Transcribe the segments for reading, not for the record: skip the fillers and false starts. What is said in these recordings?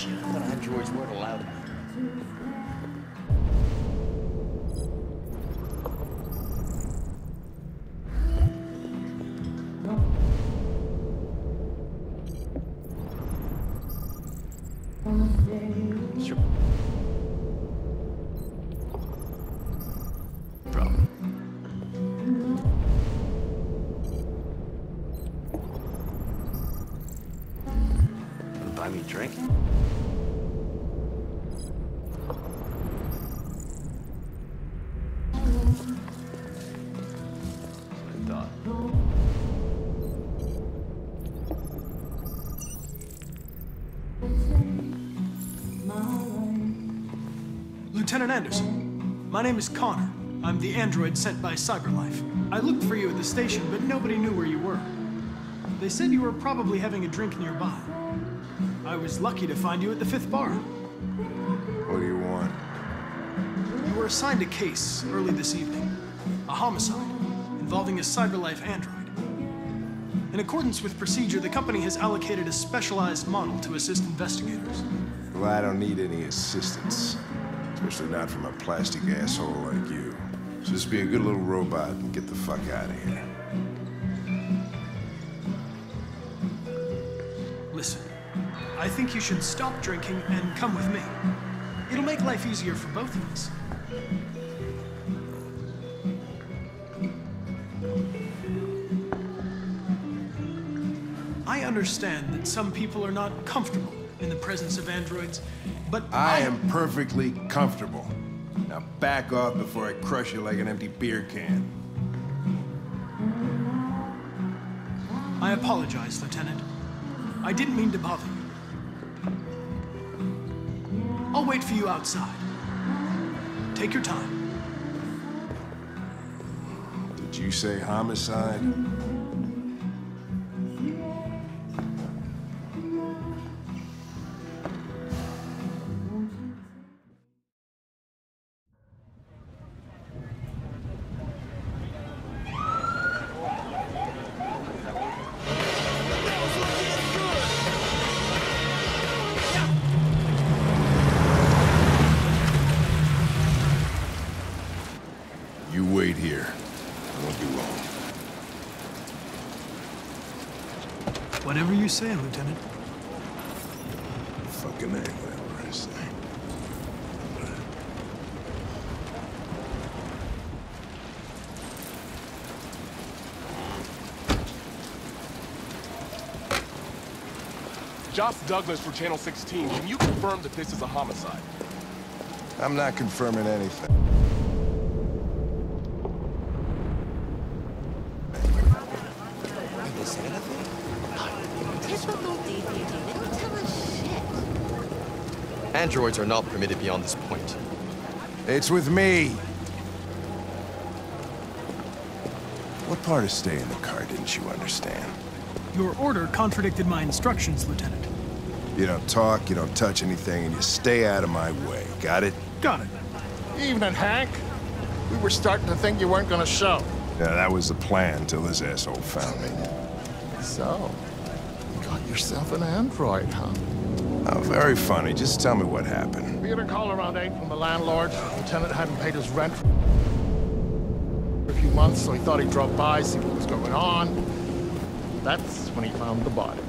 Shit, I thought androids weren't allowed. Sure. Problem. Buy me a drink? Good thought. Lieutenant Anderson, my name is Connor. I'm the android sent by CyberLife. I looked for you at the station, but nobody knew where you were. They said you were probably having a drink nearby. I was lucky to find you at the 5th bar. What do you want? You were assigned a case early this evening. A homicide involving a CyberLife android. In accordance with procedure, the company has allocated a specialized model to assist investigators. Well, I don't need any assistance. Especially not from a plastic asshole like you. Just be a good little robot and get the fuck out of here. Listen, I think you should stop drinking and come with me. It'll make life easier for both of us. I understand that some people are not comfortable in the presence of androids, but I am perfectly comfortable. Now back off before I crush you like an empty beer can. I apologize, Lieutenant. I didn't mean to bother you. I'll wait for you outside. Take your time. Did you say homicide? You wait here. I won't be long. Whatever you say, Lieutenant. Fucking A, whatever I say. Josh Douglas for Channel 16. Can you confirm that this is a homicide? I'm not confirming anything. Androids are not permitted beyond this point. It's with me. What part of stay in the car didn't you understand? Your order contradicted my instructions, Lieutenant. You don't talk, you don't touch anything, and you stay out of my way. Got it? Got it. Evening, Hank. We were starting to think you weren't gonna show. Yeah, that was the plan till this asshole found me. So, you got yourself an android, huh? Oh, very funny. Just tell me what happened. We had a call around 8 from the landlord. The lieutenant hadn't paid his rent for a few months, so he thought he'd drop by, see what was going on. That's when he found the body.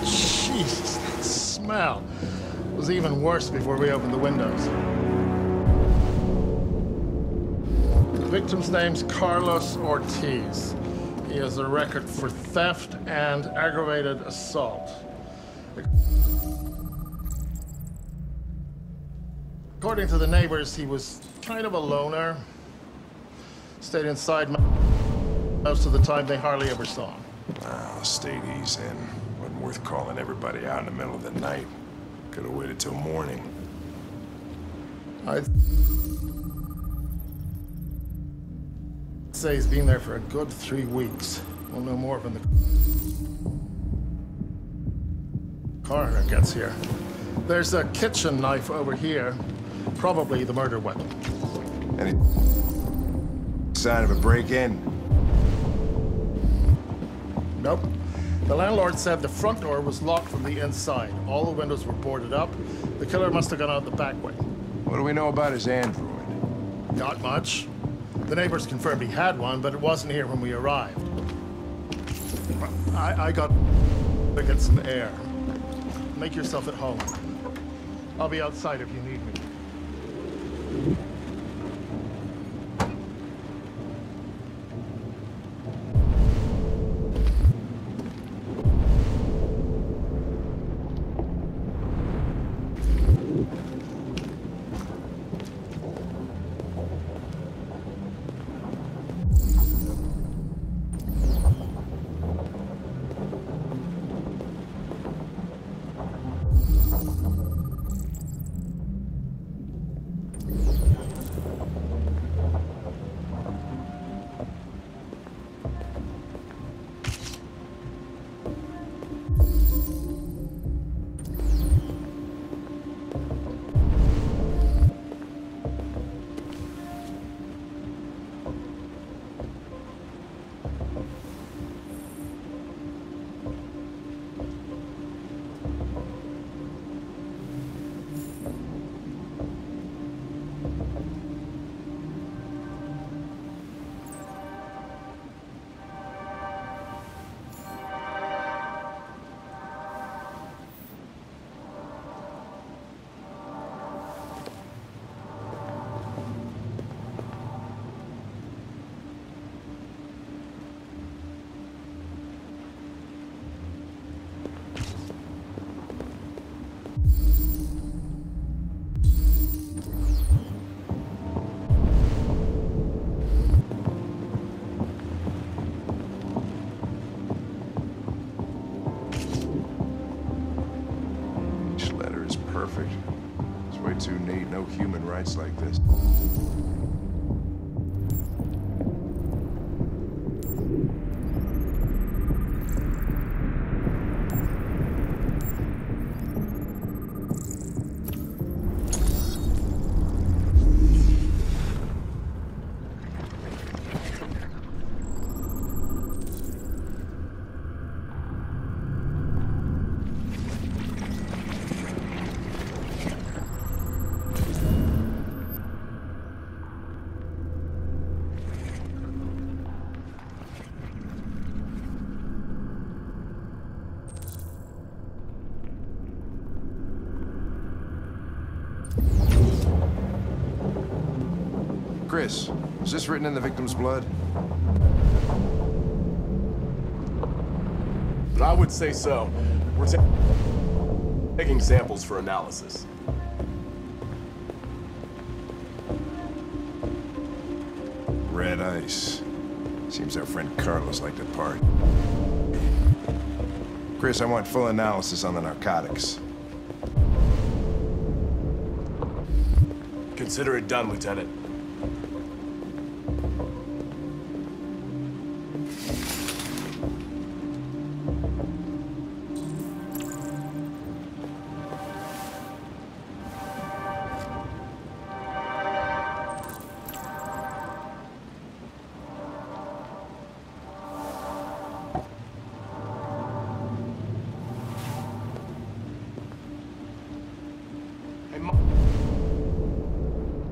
Jesus, that smell was even worse before we opened the windows. The victim's name's Carlos Ortiz. He has a record for theft and aggravated assault. According to the neighbors, he was kind of a loner. Stayed inside most of the time. They hardly ever saw him. Well, the state he's in. Wasn't worth calling everybody out in the middle of the night. Could have waited till morning. I'd say he's been there for a good 3 weeks. We'll know more when the coroner gets here. There's a kitchen knife over here. Probably the murder weapon. Any sign of a break-in? Nope. The landlord said the front door was locked from the inside. All the windows were boarded up. The killer must have gone out the back way. What do we know about his android? Not much. The neighbors confirmed he had one, but it wasn't here when we arrived. I got to get some air. Make yourself at home. I'll be outside if you need me. Too neat, no human rights like this. Chris, is this written in the victim's blood? I would say so. We're taking samples for analysis. Red ice. Seems our friend Carlos liked to party. Chris, I want full analysis on the narcotics. Consider it done, Lieutenant.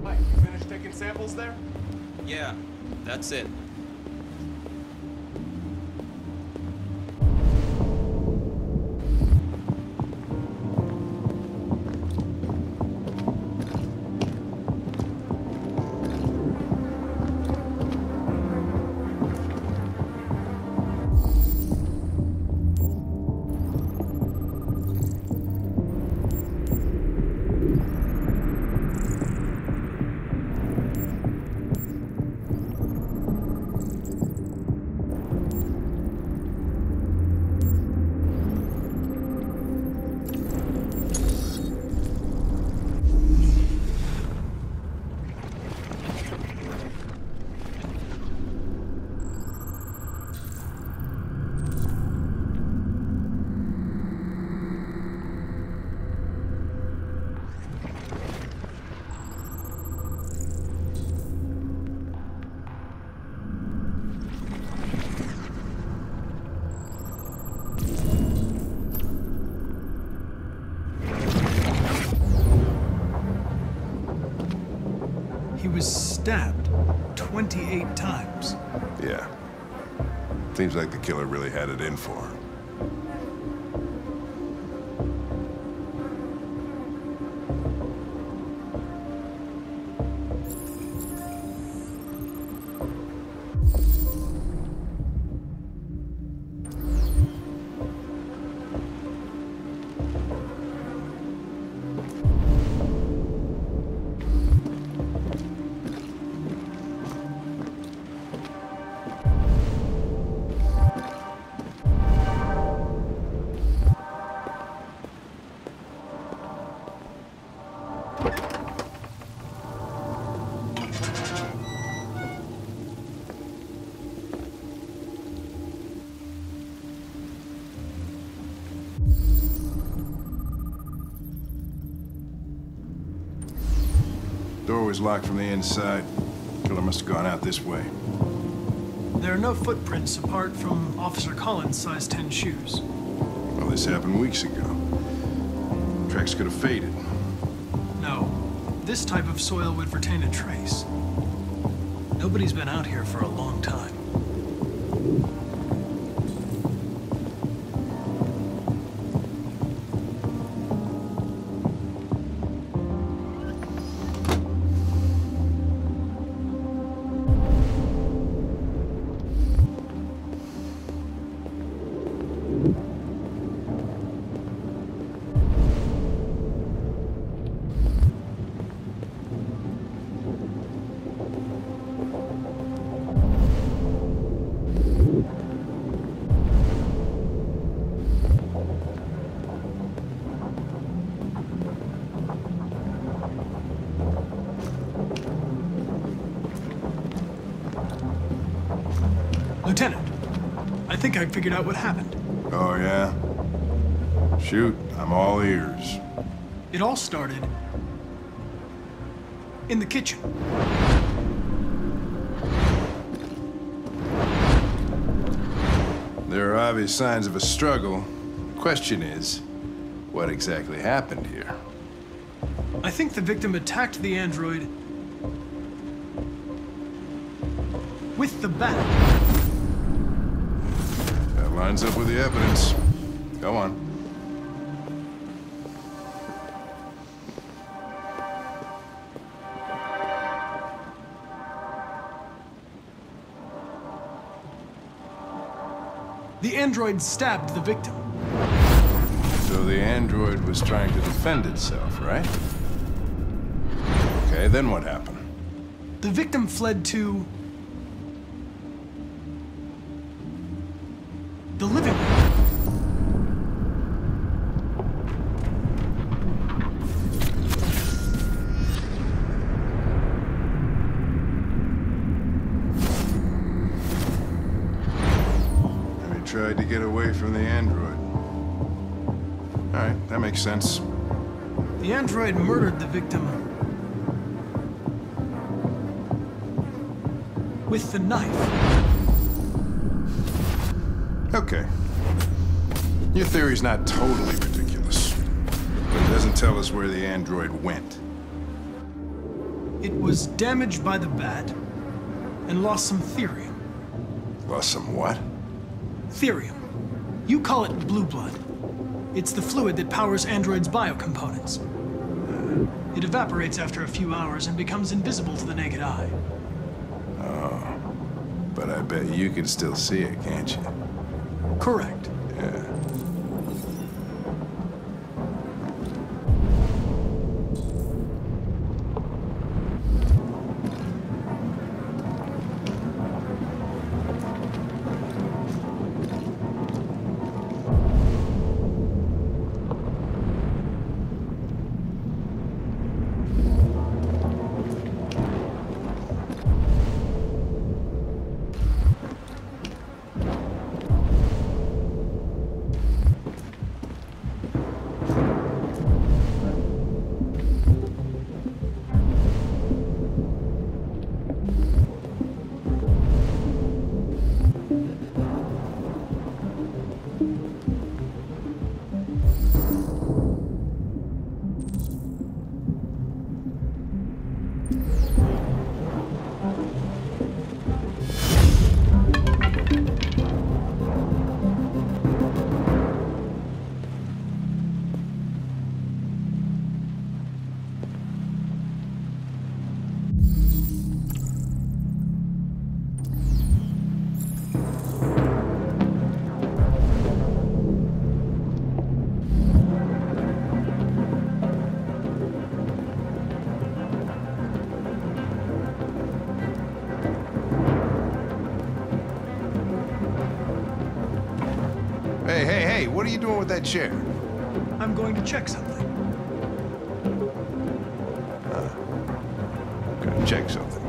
Mike, you finished taking samples there? Yeah, that's it. was stabbed 28 times. Yeah. Seems like the killer really had it in for him. Door was locked from the inside. Killer must have gone out this way. There are no footprints apart from Officer Collins' size 10 shoes. Well, this happened weeks ago. Tracks could have faded. No, this type of soil would retain a trace. Nobody's been out here for a long time. Lieutenant, I think I figured out what happened. Oh, yeah? Shoot, I'm all ears. It all started in the kitchen. There are obvious signs of a struggle. The question is, what exactly happened here? I think the victim attacked the android with the bat. That lines up with the evidence. Go on. The android stabbed the victim. So the android was trying to defend itself, right? Okay, then what happened? The victim fled to the living room. And he tried to get away from the android. All right, that makes sense. The android murdered the victim with the knife. Okay. Your theory's not totally ridiculous, but it doesn't tell us where the android went. It was damaged by the bat and lost some therium. Lost some what? Therium. You call it blue blood. It's the fluid that powers androids' biocomponents. It evaporates after a few hours and becomes invisible to the naked eye. Oh. But I bet you can still see it, can't you? Correct. Yeah. Hey, what are you doing with that chair? I'm going to check something. Gonna check something.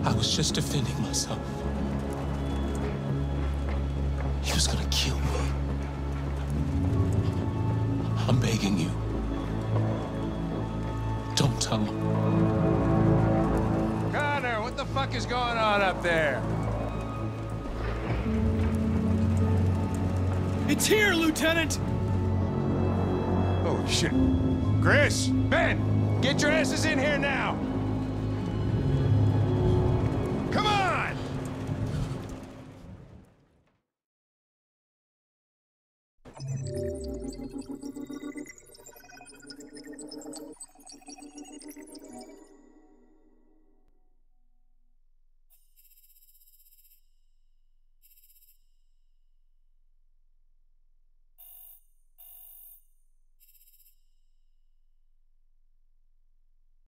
I was just defending myself. He was gonna kill me. I'm begging you. Don't tell him. Connor, what the fuck is going on up there? It's here, Lieutenant! Holy shit. Chris, Ben, get your asses in here now!